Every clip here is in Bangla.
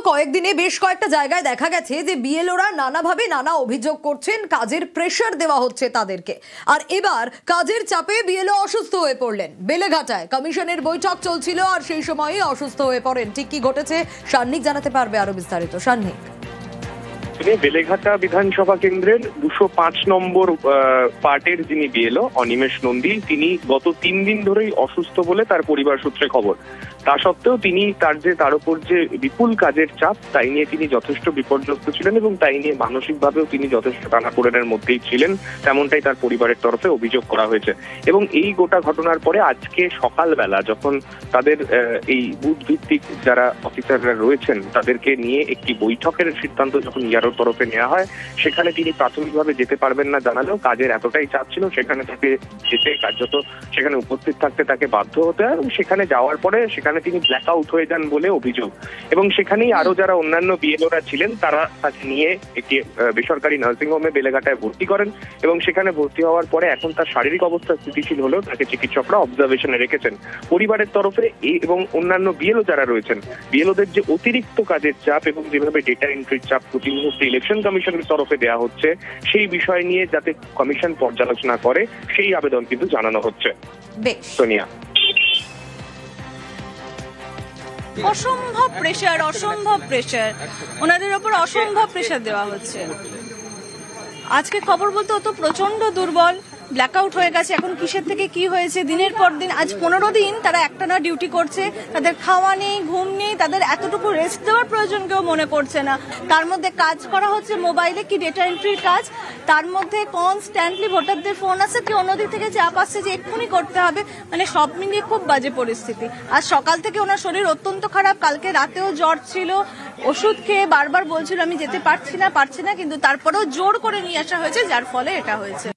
কয়েকদিনে বেশ কয়েকটা জায়গায় দেখা গেছে যে বিএলওরা নানাভাবে নানা অভিযোগ করছেন, কাজের প্রেশার দেওয়া হচ্ছে তাদেরকে। আর এবার কাজের চাপে বিএলও অসুস্থ হয়ে পড়লেন। বেলেঘাটায় কমিশনের বৈঠক চলছিল আর সেই সময়ই অসুস্থ হয়ে পড়েন। ঠিক কি ঘটেছে সান্নিক জানাতে পারবে আরো বিস্তারিত। সান্নিক, বেলেঘাটা বিধানসভা কেন্দ্রের 205 নম্বর পার্টের যিনি বিএলও অনিমেষ নন্দী, তিনি গত 3 দিন ধরেই অসুস্থ বলে তার পরিবার সূত্রে খবর। তা সত্ত্বেও তিনি তার উপর যে বিপুল কাজের চাপ, তাই নিয়ে তিনি যথেষ্ট বিপর্যস্ত ছিলেন এবং তাই নিয়ে মানসিকভাবেও তিনি যথেষ্ট টানাপোড়েনের মধ্যেই ছিলেন, তেমনটাই তার পরিবারের তরফে অভিযোগ করা হয়েছে। এবং এই গোটা ঘটনার পরে আজকে সকালবেলা যখন তাদের এই বুথ ভিত্তিক যারা অফিসাররা রয়েছেন তাদেরকে নিয়ে একটি বৈঠকের সিদ্ধান্ত যখন ইয়ারোর তরফে নেওয়া হয়, সেখানে তিনি প্রাথমিকভাবে যেতে পারবেন না জানালেও কাজের এতটাই চাপ ছিল সেখানে তাকে যেতে, কার্যত সেখানে উপস্থিত থাকতে তাকে বাধ্য হতে হয়। এবং সেখানে যাওয়ার পরে সেখানে তিনি ব্ল্যাক আউট হয়ে যান বলে অভিযোগ। এবং সেখানেই আরো যারা অন্যান্য বিএলওরা ছিলেন তারা তাকে নিয়ে একটি বেসরকারি নার্সিং হোমে বেলেঘাটায় ভর্তি করেন। এবং সেখানে ভর্তি হওয়ার পরে এখন তার শারীরিক অবস্থা স্থিতিশীল হলেও তাকে চিকিৎসকরা অবজারভেশনে রেখেছেন। পরিবারের তরফে এবং অন্যান্য বিএলও যারা রয়েছেন, বিএলওদের যে অতিরিক্ত কাজের চাপ এবং যেভাবে ডেটা এন্ট্রির চাপ প্রতি মুহূর্তে ইলেকশন কমিশনের তরফে দেওয়া হচ্ছে, সেই বিষয় নিয়ে যাতে কমিশন পর্যালোচনা করে সেই আবেদন কিন্তু জানানো হচ্ছে। সোনিয়া, অসম্ভব প্রেশার ওনাদের ওপর অসম্ভব প্রেশার দেওয়া হচ্ছে। আজকে খবর বলতে ও তো প্রচন্ড দুর্বল, ব্ল্যাকআউট হয়ে গেছে। এখন কিসের থেকে কি হয়েছে, দিনের পর দিন, আজ 15 দিন তারা একটানা ডিউটি করছে, তাদের খাওয়া নেই, ঘুম নেই, তাদের এতটুকু রেস্ট দেওয়ার প্রয়োজন কেউ মনে করছে না। তার মধ্যে কাজ করা হচ্ছে মোবাইলে, কি ডেটা এন্ট্রির কাজ, তার মধ্যে কনস্ট্যান্টলি ভোটারদের ফোন আসছে, কি অন্যদিক থেকে চাপ আসছে যে এক্ষুনি করতে হবে। মানে সব মিলিয়ে খুব বাজে পরিস্থিতি। আজ সকাল থেকে ওনার শরীর অত্যন্ত খারাপ, কালকে রাতেও জ্বর ছিল, ওষুধ খেয়ে বারবার বলছিল আমি যেতে পারছি না, কিন্তু তারপরেও জোর করে নিয়ে আসা হয়েছে, যার ফলে এটা হয়েছে।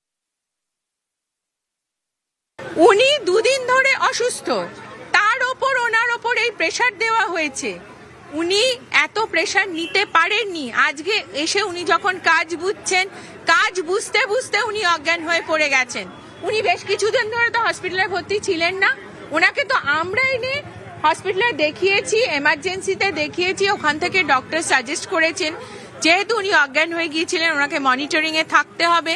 উনি 2 দিন ধরে অসুস্থ, তার ওপর ওনার ওপর এই প্রেশার দেওয়া হয়েছে। উনি এত প্রেশার নিতে পারেননি। আজকে এসে উনি যখন কাজ বুঝছেন, কাজ বুঝতে বুঝতে উনি অজ্ঞান হয়ে পড়ে গেছেন। উনি বেশ কিছুদিন ধরে তো হসপিটালে ভর্তি ছিলেন না। ওনাকে তো আমরা এনে হসপিটালে দেখিয়েছি, এমার্জেন্সিতে দেখিয়েছি, ওখান থেকে ডক্টর সাজেস্ট করেছেন যেহেতু উনি অজ্ঞান হয়ে গিয়েছিলেন ওনাকে মনিটরিং এ থাকতে হবে,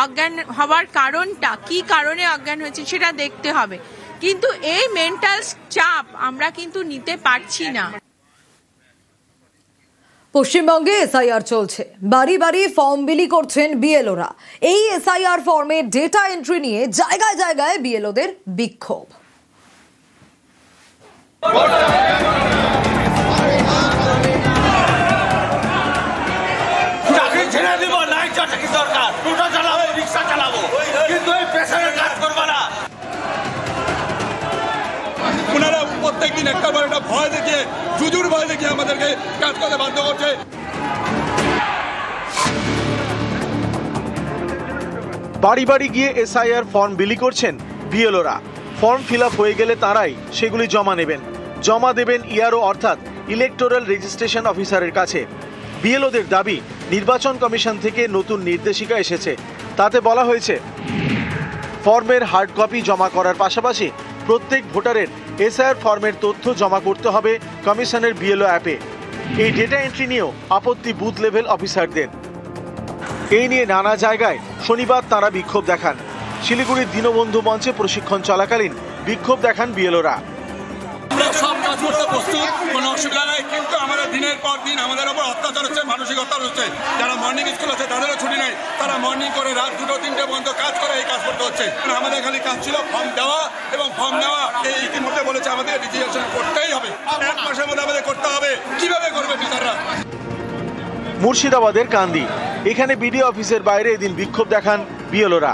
অজ্ঞান হওয়ার কারণটা কি কারণে অজ্ঞান হয়েছে সেটা দেখতে হবে। কিন্তু এই মেন্টাল চাপ আমরা কিন্তু নিতে পারছি না। পশ্চিমবঙ্গে এসআইআর চলছে, বাড়ি বাড়ি ফর্ম বিলি করছেন বিএলওরা। এই এসআইআর ফর্মে ডেটা এন্ট্রি নিয়ে জায়গায় জায়গায় বিএলওদের বিক্ষোভ। প্রত্যেকদিন একটা ভয় দেখিয়ে, জুজুর ভয় দেখিয়ে আমাদেরকে কাজ করতে বাধ্য করছে। বাড়ি বাড়ি গিয়ে এসআইআর ফর্ম বিলি করছেন বিএলওরা। ফর্ম ফিল আপ হয়ে গেলে তারাই সেগুলি জমা দেবেন ইআরও অর্থাৎ ইলেকটোরাল রেজিস্ট্রেশন অফিসারের কাছে। বিএলওদের দাবি, নির্বাচন কমিশন থেকে নতুন নির্দেশিকা এসেছে, তাতে বলা হয়েছে ফর্মের হার্ড কপি জমা করার পাশাপাশি প্রত্যেক ভোটারের এসআইআর ফর্মের তথ্য জমা করতে হবে কমিশনের বিএলও অ্যাপে। এই ডেটা এন্ট্রি নিয়েও আপত্তি বুথ লেভেল অফিসারদের। এই নিয়ে নানা জায়গায় শনিবার তারা বিক্ষোভ দেখান। শিলিগুড়ির দীনবন্ধু মঞ্চে প্রশিক্ষণ চলাকালীন বিক্ষোভ দেখান বিএলওরা। আমরা সব কাজ করতে প্রস্তুত, কোনো অসুবিধা নেই, কিন্তু আমাদের দিনের পর দিন আমাদের উপর অত্যাচার হচ্ছে, মানসিক অত্যাচার হচ্ছে। যারা মর্নিং স্কুল আছে তাদেরও ছুটি নেই, তারা মর্নিং করে রাত 2-3টে পর্যন্ত কাজ করে এই কাজ করতে হচ্ছে। আমাদের খালি কাজ ছিল ফর্ম দেওয়া এবং ফর্ম নেওয়া। এই ইতিমধ্যে বলেছে আমাদের রেজিস্ট্রেশন করতেই হবে, 1 মাসের মধ্যে আমাদের করতে হবে। কিভাবে করবে বিচাররা? মুর্শিদাবাদের কান্দি, এখানে বিডিও অফিসের বাইরে এদিন বিক্ষোভ দেখান বিএলওরা।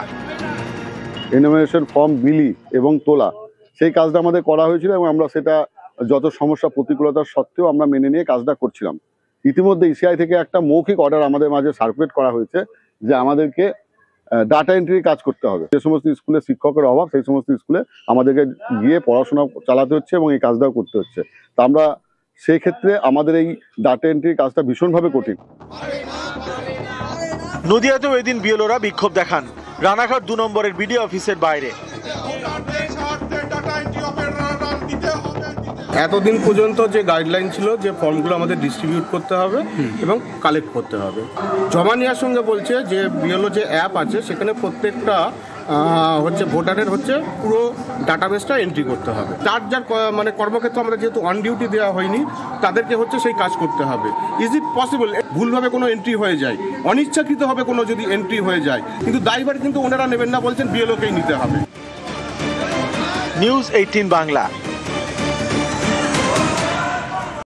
এনুমারেশন ফর্ম বিলি এবং তোলা, সেই কাজটা আমাদের করা হয়েছিল এবং আমরা সেটা যত সমস্যা প্রতিকূলতার সত্ত্বেও আমরা মেনে নিয়ে কাজটা করছিলাম। ইতিমধ্যে ইসিআই থেকে একটা মৌখিক অর্ডার আমাদের মাঝে সার্কুলেট করা হয়েছে যে আমাদেরকে ডাটা এন্ট্রি কাজ করতে হবে। যে সমস্ত স্কুলে শিক্ষকের অভাব, সেই সমস্ত স্কুলে আমাদেরকে গিয়ে পড়াশোনা চালাতে হচ্ছে এবং এই কাজটাও করতে হচ্ছে। তা আমরা সেই ক্ষেত্রে আমাদের এই ডাটা এন্ট্রির কাজটা ভীষণভাবে কঠিন। নদিয়াতেও এদিন বিএলওরা বিক্ষোভ দেখান রানাঘাট 2 নম্বরের বিডিও অফিসের বাইরে। এতদিন পর্যন্ত যে গাইডলাইন ছিল যে ফর্মগুলো আমাদের ডিস্ট্রিবিউট করতে হবে এবং কালেক্ট করতে হবে, জমা নেওয়ার সঙ্গে বলছে যে বিএলও যে অ্যাপ আছে সেখানে প্রত্যেকটা ভোটারের পুরো ডাটাবেসটা এন্ট্রি করতে হবে। যার মানে কর্মক্ষেত্র আমরা যেহেতু অন ডিউটি দেওয়া হয়নি তাদেরকে সেই কাজ করতে হবে। ইজ ইট পসিবল ভুলভাবে কোনো এন্ট্রি হয়ে যায়, অনিচ্ছাকৃতভাবে কোনো যদি এন্ট্রি হয়ে যায়, কিন্তু দায়ভার কিন্তু ওনারা নেবেন না, বলছেন বিএলওকেই নিতে হবে। নিউজ 18 বাংলা।